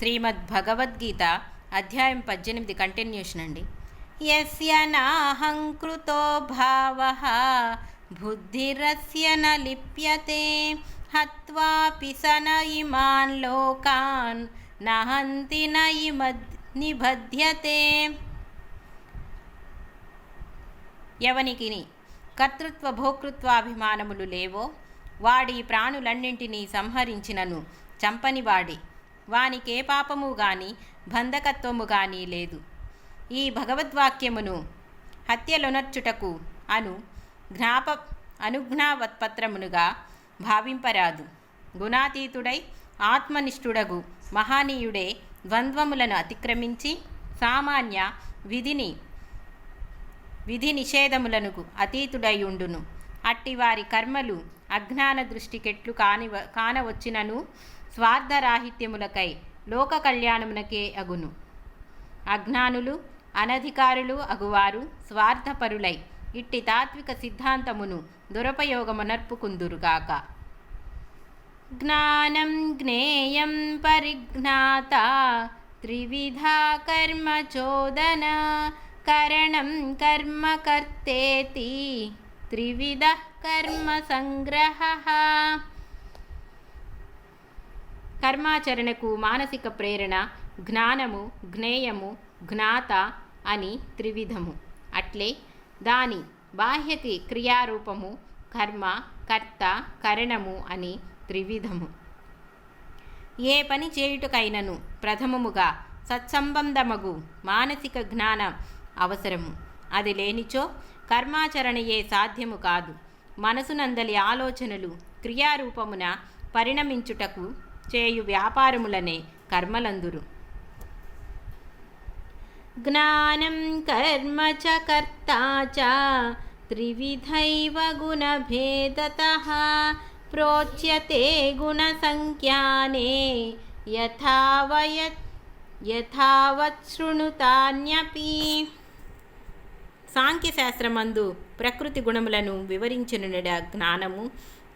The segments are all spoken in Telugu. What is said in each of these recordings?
శ్రీమద్భగవద్గీత అధ్యాయం 18 కంటిన్యూషన్ అండి. యస్య నాహంకృతో భావః బుద్ధిరస్య న లిప్యతే హత్వాపి స న ఇమాన్ లోకాన్ నహంతి న నిబధ్యతే. ఎవనికి కర్తృత్వ భోక్తృత్వాభిమానములు లేవో వాడి ప్రాణులన్నింటినీ సంహరించినను చంపనివాడి వానికే పాపము గాని బంధకత్వము గాని లేదు. ఈ భగవద్వాక్యమును హత్యలొనర్చుటకు అనుజ్ఞావత్పత్రమునుగా భావింపరాదు. గుణాతీతుడై ఆత్మనిష్ఠుడగు మహానీయుడే ద్వంద్వములను అతిక్రమించి సామాన్య విధి నిషేధములకు అతీతుడైయుండును. అట్టివారి కర్మలు అజ్ఞాన దృష్టికెట్లు కానవచ్చినను స్వార్థరాహిత్యములకై లోక కళ్యాణమునకే అగును. అజ్ఞానులు అనధికారులు అగువారు స్వార్థపరులై ఇట్టి తాత్విక సిద్ధాంతమును దురుపయోగమునర్పుకుందురుగాక. జ్ఞానం జ్ఞేయం పరిజ్ఞాత త్రివిధా కర్మ చోదన కరణం కర్మ కర్తేతి త్రివిధ కర్మ సంగ్రహ. కర్మాచరణకు మానసిక ప్రేరణ జ్ఞానము జ్ఞేయము జ్ఞాత అని త్రివిధము. అట్లే దాని బాహ్యకి క్రియారూపము కర్మ కర్త కరణము అని త్రివిధము. ఏ పని చేయుటకైనను ప్రథమముగా సత్సంబంధమగు మానసిక జ్ఞానం అవసరము. అది లేనిచో కర్మాచరణయే సాధ్యము కాదు. మనసునందలి ఆలోచనలు క్రియారూపమున పరిణమించుటకు చేయు వ్యాపారములనే కర్మలందురు. జ్ఞానం కర్మ చ కర్తా చ త్రివిధైవ గుణభేదతః ప్రోచ్యతే గుణసంఖ్యానే యథావత్ శృణుతాన్యపి. సాంఖ్యశాస్త్రమందు ప్రకృతి గుణములను వివరించిన జ్ఞానము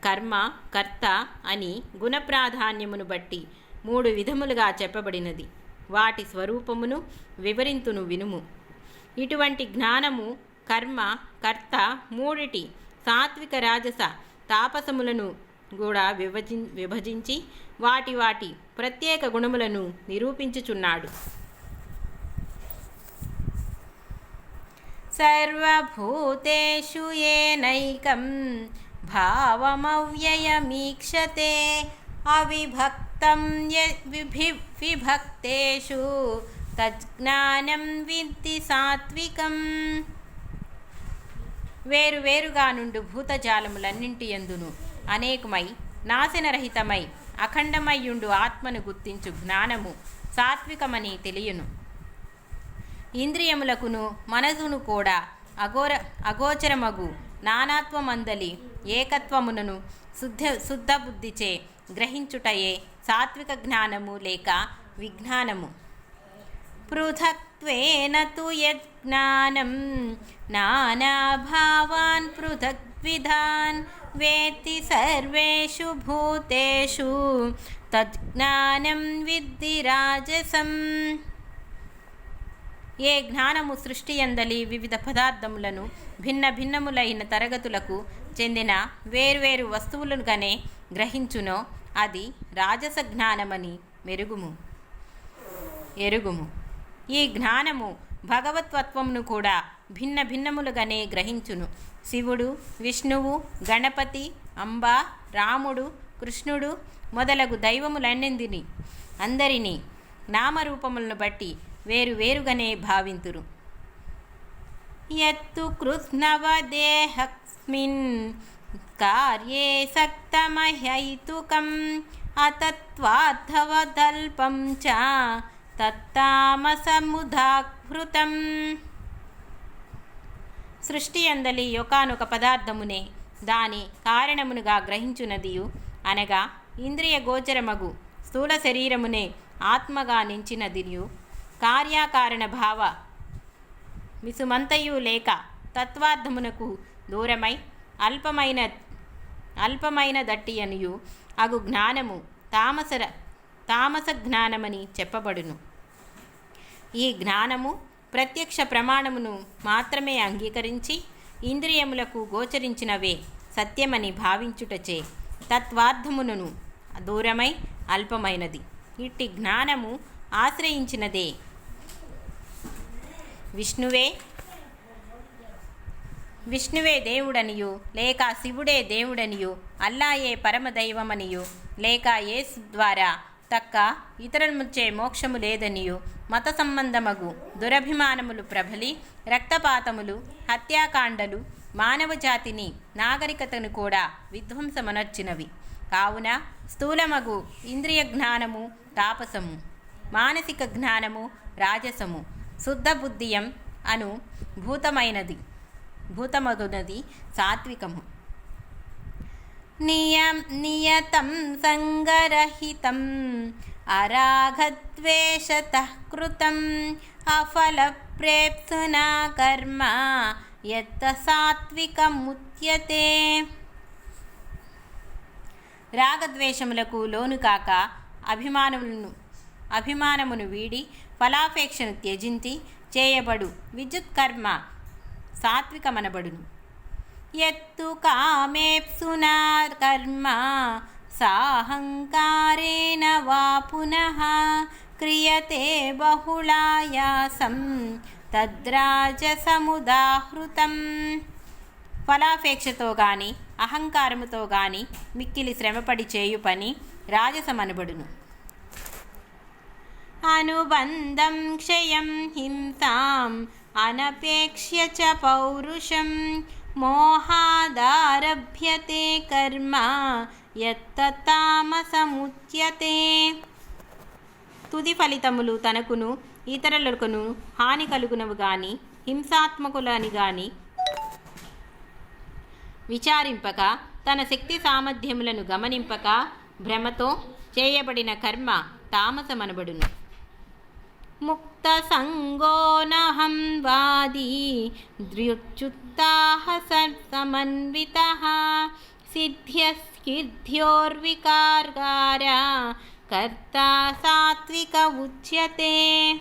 కర్మ కర్త అని గుణప్రాధాన్యమును బట్టి 3 విధములుగా చెప్పబడినది. వాటి స్వరూపమును వివరింతును వినుము. ఇటువంటి జ్ఞానము కర్మ కర్త మూడిటి సాత్విక రాజస తాపసములను కూడా విభజించి వాటి ప్రత్యేక గుణములను నిరూపించుచున్నాడు. సర్వభూతేషు ఏనైకం భావమవ్యయమీక్షతే అవిభక్తం విభక్తేషు తజ్జ్ఞానం విద్ధి సాత్వికం. వేరువేరుగా నుండు భూతజాలములన్నింటి యందును అనేకమై నాశనరహితమై అఖండమయ్యుండు ఆత్మను గుర్తించు జ్ఞానము సాత్వికమని తెలియను. ఇంద్రియములకును మనసును కూడా అగోచరమగు నానాత్వమందలి ఏకత్వమునను శుద్ధ బుద్ధిచే గ్రహించుటయే సాత్విక జ్ఞానము లేక విజ్ఞానము. పృథక్త్వేన తు యజ్ఞానం నానాభావాన్ పృథగ్విధాన్ వేత్తి సర్వేషు భూతేషు తజ్జ్ఞానం విద్ధి రాజసం. ఏ జ్ఞానము సృష్టి యందలి వివిధ పదార్థములను భిన్న భిన్నములైన తరగతులకు చెందిన వేర్వేరు వస్తువులుగానే గ్రహించునో అది రాజస జ్ఞానమని ఎరుగుము. ఈ జ్ఞానము భగవత్వత్వమును కూడా భిన్న భిన్నములుగానే గ్రహించును. శివుడు విష్ణువు గణపతి అంబ రాముడు కృష్ణుడు మొదలగు దైవములన్నింటినీ అందరినీ నామరూపములను బట్టి వేరువేరుగానే భావింతురు. యత్తు కృష్ణవదేహస్మిన్ కార్యే సక్తమహైతుకం అతత్వార్థవదల్పం చ తత్తామసముదాహృతం. సృష్టి అందలి యొకానొక పదార్థమునే దాని కారణమునుగా గ్రహించునదియు అనగా ఇంద్రియ గోచరమగు స్థూల శరీరమునే ఆత్మగా నించినదియు కార్యకారణ భావ మిసుమంతయు లేక తత్వార్థమునకు దూరమై అల్పమైన దట్టి అనియు అగు జ్ఞానము తామస జ్ఞానమని చెప్పబడును. ఈ జ్ఞానము ప్రత్యక్ష ప్రమాణమును మాత్రమే అంగీకరించి ఇంద్రియములకు గోచరించినవే సత్యమని భావించుటచే తత్వార్థమును దూరమై అల్పమైనది. ఇట్టి జ్ఞానము ఆశ్రయించినదే విష్ణువే దేవుడనియు, లేక శివుడే దేవుడనియు, అల్లాయే పరమదైవమనియు, లేక యేసు ద్వారా తక్క ఇతరులముచ్చే మోక్షము లేదనియు మత సంబంధమగు దురభిమానములు ప్రబలి రక్తపాతములు, హత్యాకాండలు మానవ జాతిని నాగరికతను కూడా విధ్వంసమనర్చినవి. కావున స్థూలమగు ఇంద్రియ జ్ఞానము తాపసము, మానసిక జ్ఞానము రాజసము, శుద్ధ బుద్ధియం అను భూతమగునది సాత్వికము. నియతం సంగరహితం అరాగద్వేషతః కృతం అఫలప్రేప్సునా కర్మ యత్ సాత్వికముచ్యతే. రాగద్వేషములకు లోను కాక అభిమానమును వీడి ఫలాపేక్షను త్యజించి చేయబడు విద్యుత్కర్మ సాత్వికమనబడును. యత్తు కామేప్సునా కర్మ సాహంకారేణ వా పునః క్రియతే బహుళాయాసం తద్రాజసముదాహృతం. ఫలాపేక్షతో గాని అహంకారముతో గాని మిక్కిలి శ్రమపడి చేయు పని రాజసమనబడును. అనుబంధం క్షయం హింసాం అనపేక్ష్య చ పౌరుషం మోహాదారభ్యతే కర్మ యత్ తామసముచ్యతే. తుది ఫలితములు తనకును ఇతరులకును హాని కలుగునవు గాని హింసాత్మకులని గాని విచారింపక, తన శక్తి సామర్థ్యములను గమనింపక భ్రమతో చేయబడిన కర్మ తామసమనబడును. ముక్త సంగోనహం వాది ద్ర్యుచ్యుత్తాః సమన్వితః సిద్ధ్యోర్వికార్గార కర్తా సాత్విక ఉచ్యతే.